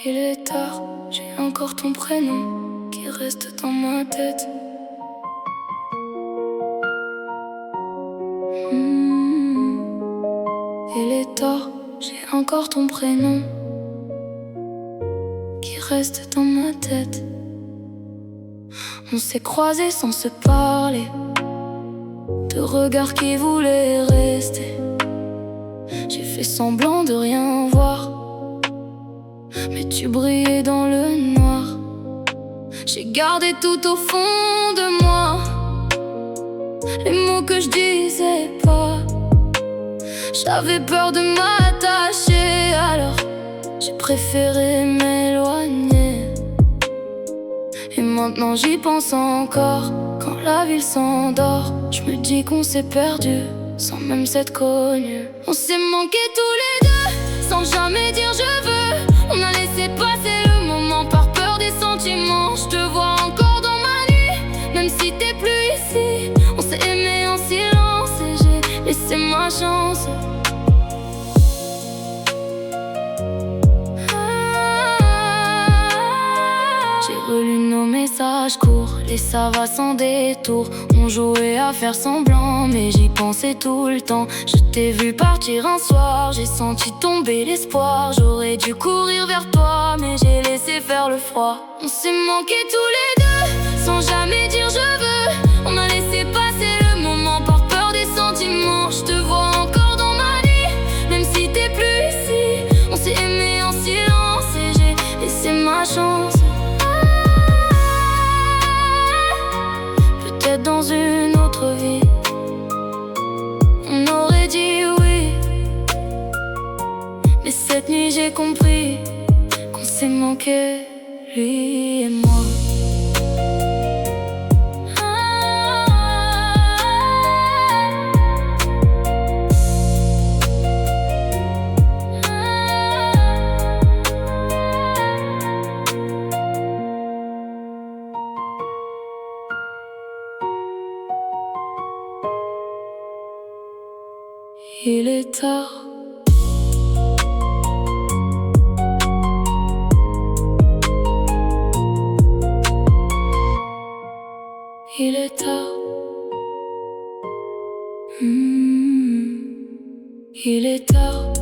Il est tard, j'ai encore ton prénom qui reste dans ma tête. Il est tard, j'ai encore ton prénom qui reste dans ma tête. On s'est croisés sans se parler, deux regards qui voulaient rester. J'ai fait semblant de rien voir, mais tu brillais dans le noir. J'ai gardé tout au fond de moi les mots que je disais pas. J'avais peur de m'attacher, alors j'ai préféré m'éloigner. Et maintenant j'y pense encore. Quand la ville s'endort, je me dis qu'on s'est perdu sans même s'être connus. On s'est manqué tous les deux sans jamais dire je veux. On a laissé passer le moment par peur des sentiments. Je te vois encore dans ma nuit, même si t'es plus ici. On s'est aimé en silence et j'ai laissé ma chance. J'ai relu nos messages courts, les ça va sans détour. On jouait à faire semblant, mais j'y pensais tout le temps. Je t'ai vu partir un soir, j'ai senti tomber l'espoir. J'aurais dû courir vers toi, mais j'ai laissé faire le froid. On s'est manqué tous les deux, sans jamais dire je veux. On a laissé passer le moment par peur des sentiments. Je te vois encore dans ma nuit, même si t'es plus ici. On s'est aimé en silence et j'ai laissé ma chance. Peut-être dans une autre vie on aurait dit oui, mais cette nuit j'ai compris qu'on s'est manqué, lui et moi. Il est tard. Il est tard. Il est tard.